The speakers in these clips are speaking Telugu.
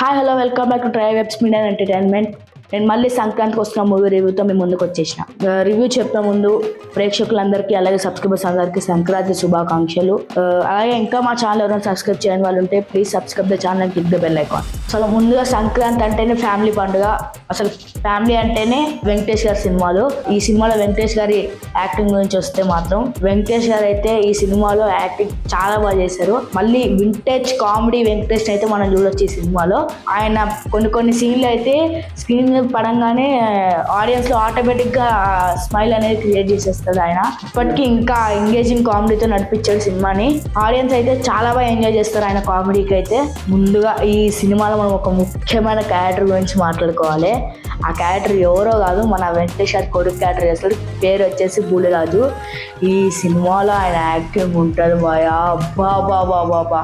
Hi hello welcome back to try webs media entertainment. నేను మళ్ళీ సంక్రాంతికి వస్తున్న మూవీ రివ్యూతో మీ ముందుకు వచ్చేసిన. రివ్యూ చెప్పే ముందు ప్రేక్షకులందరికీ అలాగే సబ్స్క్రైబర్స్ అందరికీ సంక్రాంతి శుభాకాంక్షలు. అలాగే ఇంకా మా ఛానల్ ఎవరైనా సబ్స్క్రైబ్ చేయని వాళ్ళు ఉంటే please subscribe the channel and click the bell icon. అసలు ముందుగా సంక్రాంతి అంటేనే ఫ్యామిలీ పండుగ. అసలు ఫ్యామిలీ అంటేనే వెంకటేష్ గారి సినిమాలు. ఈ సినిమాలో వెంకటేష్ గారి యాక్టింగ్ గురించి వస్తే మాత్రం వెంకటేష్ గారు అయితే ఈ సినిమాలో యాక్టింగ్ చాలా బాగా చేశారు. మళ్ళీ వింటేజ్ కామెడీ వెంకటేష్ అయితే మనం చూడొచ్చు ఈ సినిమాలో. ఆయన కొన్ని సీన్లు అయితే స్క్రీన్ పడంగానే ఆడియన్స్ లో ఆటోమేటిక్ గా స్మైల్ అనేది క్రియేట్ చేసేస్తాడు ఆయన. ఇప్పటికీ ఇంకా ఎంగేజింగ్ కామెడీతో నడిపించాడు సినిమాని. ఆడియన్స్ అయితే చాలా బాగా ఎంజాయ్ చేస్తారు ఆయన కామెడీకి అయితే. ముందుగా ఈ సినిమాలో మనం ఒక ముఖ్యమైన క్యారెక్టర్ గురించి మాట్లాడుకోవాలి. ఆ క్యారెక్టర్ ఎవరో కాదు, మన వెంకటేష్ గారి కొడుకు క్యారెక్టర్ చేస్తాడు. పేరు వచ్చేసి బుల్లిరాజు. ఈ సినిమాలో ఆయన యాక్టింగ్ ఉంటుంది భయా, బాబా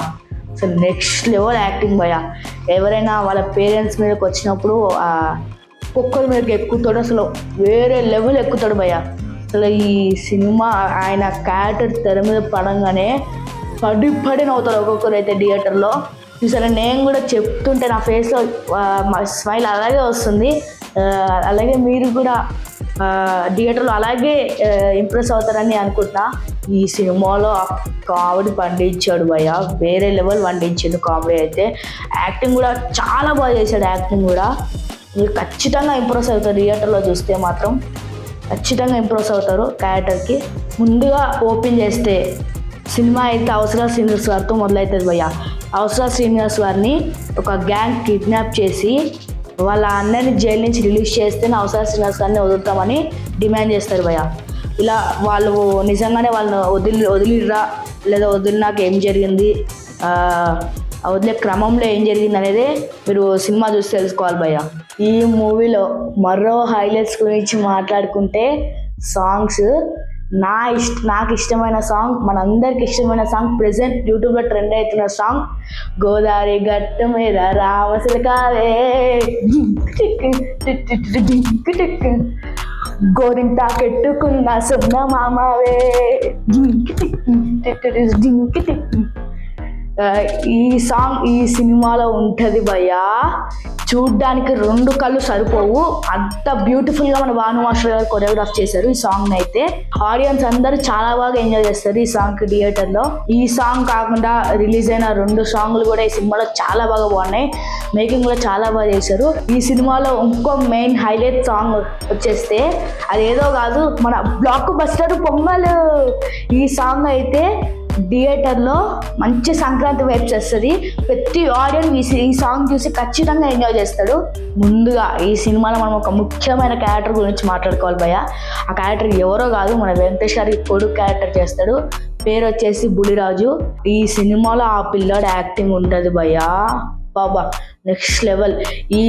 అసలు నెక్స్ట్ లెవెల్ యాక్టింగ్ భయ. ఎవరైనా వాళ్ళ పేరెంట్స్ మీదకి వచ్చినప్పుడు ఒక్కొక్కరి మీదకి ఎక్కుతాడు, అసలు వేరే లెవెల్ ఎక్కుతాడు భయ. అసలు ఈ సినిమా ఆయన క్యారెక్టర్ తెర మీద పడంగానే పడి నవ్వుతారు ఒక్కొక్కరు అయితే థియేటర్లో. చూసారా, నేను కూడా చెప్తుంటే నా ఫేస్లో స్మైల్ అలాగే వస్తుంది. అలాగే మీరు కూడా థియేటర్లో అలాగే ఇంప్రెస్ అవుతారని అనుకుంటున్నా. ఈ సినిమాలో కామెడీ పండించాడు భయ, వేరే లెవెల్ పండించాడు కామెడీ అయితే. యాక్టింగ్ కూడా చాలా బాగా చేశాడు. యాక్టింగ్ కూడా మీరు ఖచ్చితంగా ఇంప్రెస్ అవుతారు. థియేటర్లో చూస్తే మాత్రం ఖచ్చితంగా ఇంప్రెస్ అవుతారు క్యారెక్టర్కి. ముందుగా ఓపెన్ చేస్తే సినిమా అయితే అవసరాల శ్రీనివాస్ గారితో మొదలవుతుంది భయ్య. అవసరాల శ్రీనివాస్ గారిని ఒక గ్యాంగ్ కిడ్నాప్ చేసి వాళ్ళ అన్నని జైలు నుంచి రిలీజ్ చేస్తేనే అవసరాల శ్రీనివాస్ గారిని వదులుతామని డిమాండ్ చేస్తారు భయ్య. ఇలా వాళ్ళు నిజంగానే వాళ్ళని వదిలిరా లేదా వదిలినాక ఏం జరిగింది, వదిలే క్రమంలో ఏం జరిగింది అనేది మీరు సినిమా చూసి తెలుసుకోవాలి భయ్య. ఈ మూవీలో మరో హైలైట్స్ గురించి మాట్లాడుకుంటే సాంగ్స్, నాకు ఇష్టమైన సాంగ్, మనందరికి ఇష్టమైన సాంగ్, ప్రెసెంట్ యూట్యూబ్లో ట్రెండ్ అవుతున్న సాంగ్ గోదావరి గట్టు మీద రామసిలకాలే గోరింటా కెట్టుకున్న సున్న మామవే. ఈ సాంగ్ ఈ సినిమాలో ఉంటుంది భయ్యా. చూడ్డానికి 2 కళ్ళు సరిపోవు, అంత బ్యూటిఫుల్గా మన భాను మాస్టర్ గారు కొరియోగ్రాఫ్ చేశారు ఈ సాంగ్ అయితే. ఆడియన్స్ అందరూ చాలా బాగా ఎంజాయ్ చేస్తారు ఈ సాంగ్ థియేటర్లో. ఈ సాంగ్ కాకుండా రిలీజ్ అయిన 2 సాంగ్లు కూడా ఈ సినిమాలో చాలా బాగా బాగున్నాయి. మేకింగ్ కూడా చాలా బాగా చేశారు. ఈ సినిమాలో ఇంకో మెయిన్ హైలైట్ సాంగ్ వచ్చేస్తే అదేదో కాదు, మన బ్లాక్ బస్టర్ పొంగల్. ఈ సాంగ్ అయితే థియేటర్లో మంచి సంక్రాంతి వైబ్స్ వస్తుంది. ప్రతి ఆడియన్స్ ఈ సాంగ్ చూసి ఖచ్చితంగా ఎంజాయ్ చేస్తాడు. ముందుగా ఈ సినిమాలో మనం ఒక ముఖ్యమైన క్యారెక్టర్ గురించి మాట్లాడుకోవాలి భయ్య. ఆ క్యారెక్టర్ ఎవరో కాదు, మన వెంకటేష్ గారి కొడుకు క్యారెక్టర్ చేస్తాడు. పేరు వచ్చేసి బుల్లిరాజు. ఈ సినిమాలో ఆ పిల్లాడు యాక్టింగ్ ఉంటుంది భయ్య, బాబా నెక్స్ట్ లెవెల్. ఈ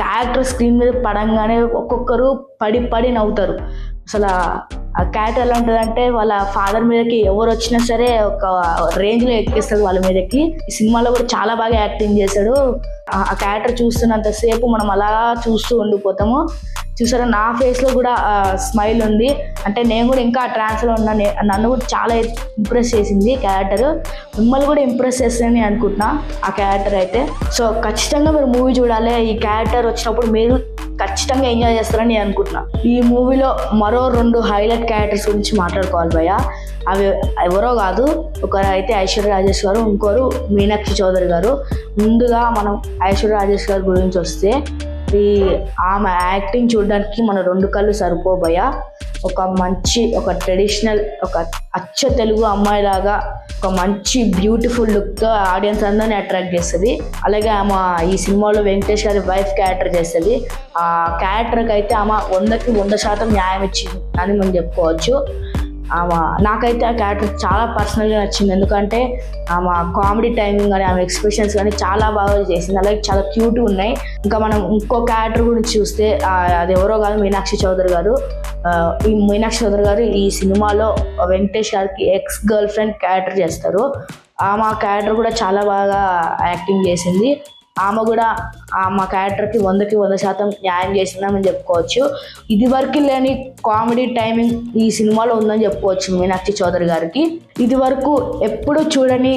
క్యారెక్టర్ స్క్రీన్ మీద పడంగానే ఒక్కొక్కరు పడి నవ్వుతారు. అసలు ఆ క్యారెక్టర్ ఎలా ఉంటుందంటే వాళ్ళ ఫాదర్ మీదకి ఎవరు వచ్చినా సరే ఒక రేంజ్లో ఎక్కిస్తాడు వాళ్ళ మీదకి. ఈ సినిమాలో కూడా చాలా బాగా యాక్టింగ్ చేశాడు. ఆ క్యారెక్టర్ చూస్తున్నంతసేపు మనం అలా చూస్తూ ఉండిపోతాము. చూసారా, నా ఫేస్లో కూడా స్మైల్ ఉంది. అంటే నేను కూడా ఇంకా ట్రాన్స్లో ఉన్నాను. నన్ను కూడా చాలా ఇంప్రెస్ చేసింది క్యారెక్టర్. మిమ్మల్ని కూడా ఇంప్రెస్ చేస్తుందని అనుకుంటున్నా ఆ క్యారెక్టర్ అయితే. సో ఖచ్చితంగా మీరు మూవీ చూడాలి. ఈ క్యారెక్టర్ వచ్చినప్పుడు మీరు ఖచ్చితంగా ఎంజాయ్ చేస్తారని నేను అనుకుంటున్నా. ఈ మూవీలో మరో 2 హైలైట్ క్యారెక్టర్స్ గురించి మాట్లాడుకోవాలి భయ్య. అవి ఎవరో కాదు, ఒకరు అయితే ఐశ్వర్య రాజేష్ గారు, ఇంకోరు మీనాక్షి చౌదరి గారు. ముందుగా మనం ఐశ్వర్య రాజేష్ గారి గురించి వస్తే ఆమె యాక్టింగ్ చూడడానికి మన 2 కళ్ళు సరిపోబోయ. ఒక ట్రెడిషనల్, ఒక అచ్చ తెలుగు అమ్మాయి లాగా ఒక మంచి బ్యూటిఫుల్ లుక్తో ఆడియన్స్ అందరినీ అట్రాక్ట్ చేస్తుంది. అలాగే ఆమె ఈ సినిమాలో వెంకటేష్ గారి వైఫ్ క్యారెక్టర్ చేస్తుంది. ఆ క్యారెక్టర్కి అయితే ఆమె 100కి 100% న్యాయం ఇచ్చింది అని మనం చెప్పుకోవచ్చు. నాకైతే ఆ క్యారెక్టర్ చాలా పర్సనల్గా నచ్చింది. ఎందుకంటే ఆమె కామెడీ టైమింగ్ కానీ ఆమె ఎక్స్ప్రెషన్స్ కానీ చాలా బాగా చేసింది. అలాగే చాలా క్యూట్గా ఉన్నాయి. ఇంకా మనం ఇంకో క్యారెక్టర్ గురించి చూస్తే అది ఎవరో కాదు, మీనాక్షి చౌదరి గారు. ఈ మీనాక్షి చౌదరి గారు ఈ సినిమాలో వెంకటేష్ గారికి ఎక్స్ గర్ల్ ఫ్రెండ్ క్యారెక్టర్ చేస్తారు. ఆమె క్యారెక్టర్ కూడా చాలా బాగా యాక్టింగ్ చేసింది. ఆమె కూడా మా క్యారెక్టర్కి 100కి 100% న్యాయం చేసిందని చెప్పుకోవచ్చు. ఇది వరకు లేని కామెడీ టైమింగ్ ఈ సినిమాలో ఉందని చెప్పుకోవచ్చు మీనాక్షి చౌదరి గారికి. ఇది వరకు ఎప్పుడు చూడని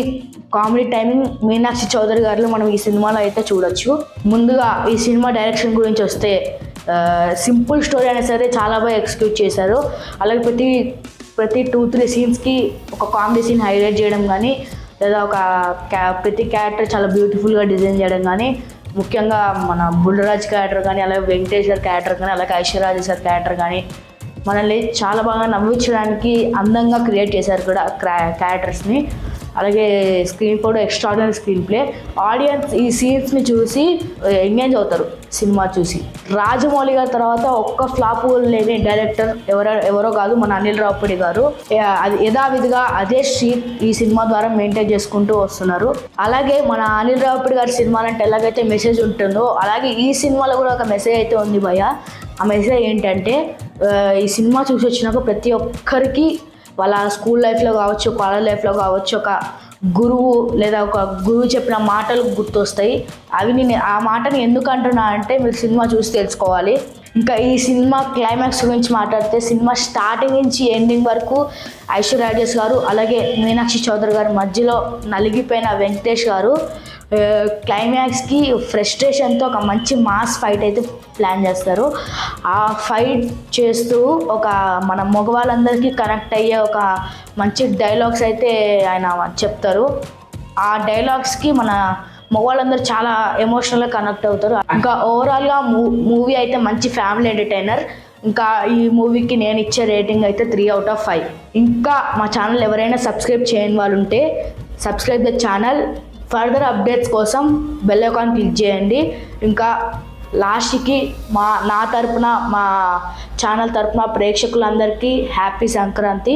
కామెడీ టైమింగ్ మీనాక్షి చౌదరి గారిలో మనం ఈ సినిమాలో అయితే చూడొచ్చు. ముందుగా ఈ సినిమా డైరెక్షన్ గురించి వస్తే సింపుల్ స్టోరీ అయినా సరే చాలా బాగా ఎక్స్క్యూట్ చేశారు. అలాగే ప్రతి 2-3 సీన్స్కి ఒక కామెడీ సీన్ హైలైట్ చేయడం కానీ, లేదా ప్రతి క్యారెక్టర్ చాలా బ్యూటిఫుల్గా డిజైన్ చేయడం కానీ, ముఖ్యంగా మన బుల్రాజ్ క్యారెక్టర్ కానీ, అలాగే వెంకటేష్ గారి క్యారెక్టర్ కానీ, అలాగే ఐశ్వర్యరాజు సార్ క్యారెక్టర్ కానీ మనల్ని చాలా బాగా నవ్వించడానికి అందంగా క్రియేట్ చేశారు కూడా క్యారెక్టర్స్ని. అలాగే స్క్రీన్ ప్లే కూడా ఎక్స్ట్రాడినరీ స్క్రీన్ ప్లే. ఆడియన్స్ ఈ సీన్స్ని చూసి ఎంగేజ్ అవుతారు సినిమా చూసి. రాజమౌళి గారి తర్వాత ఒక్క ఫ్లాప్ లేని డైరెక్టర్ ఎవరో కాదు, మన అనిల్ రావిపూడి గారు. అది యథావిధిగా అదే స్ట్రీట్ ఈ సినిమా ద్వారా మెయింటైన్ చేసుకుంటూ వస్తున్నారు. అలాగే మన అనిల్ రావిపూడి గారి సినిమాలంటే ఎలాగైతే మెసేజ్ ఉంటుందో, అలాగే ఈ సినిమాలో కూడా ఒక మెసేజ్ అయితే ఉంది భయ్య. ఆ మెసేజ్ ఏంటంటే, ఈ సినిమా చూసి వచ్చినాక ప్రతి ఒక్కరికి వాళ్ళ స్కూల్ లైఫ్లో కావచ్చు, కాలేజ్ లైఫ్లో కావచ్చు, ఒక గురువు లేదా ఒక గురువు చెప్పిన మాటలు గుర్తొస్తాయి. ఆ మాటని ఎందుకు అంటున్నా అంటే మీరు సినిమా చూసి తెలుసుకోవాలి. ఇంకా ఈ సినిమా క్లైమాక్స్ గురించి మాట్లాడితే, సినిమా స్టార్టింగ్ నుంచి ఎండింగ్ వరకు ఐశ్వర్యరాజేష్ గారు అలాగే మీనాక్షి చౌదరి గారి మధ్యలో నలిగిపోయిన వెంకటేష్ గారు క్లైమాక్స్కి ఫ్రస్ట్రేషన్తో ఒక మంచి మాస్ ఫైట్ అయితే ప్లాన్ చేస్తారు. ఆ ఫైట్ చేస్తూ మన మగవాళ్ళందరికీ కనెక్ట్ అయ్యే ఒక మంచి డైలాగ్స్ అయితే ఆయన చెప్తారు. ఆ డైలాగ్స్కి మన మగవాళ్ళందరూ చాలా ఎమోషనల్గా కనెక్ట్ అవుతారు. ఇంకా ఓవరాల్గా మూవీ అయితే మంచి ఫ్యామిలీ ఎంటర్టైనర్. ఇంకా ఈ మూవీకి నేను ఇచ్చే రేటింగ్ అయితే 3/5. ఇంకా మా ఛానల్ ఎవరైనా సబ్స్క్రైబ్ చేయని వాళ్ళు ఉంటే subscribe the channel. Further updates కోసం బెల్ ఐకాన్ క్లిక్ చేయండి. ఇంకా లాస్ట్కి నా తరపున, మా ఛానల్ తరపున ప్రేక్షకులందరికీ happy Sankranti.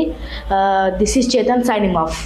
This is Chetan signing off.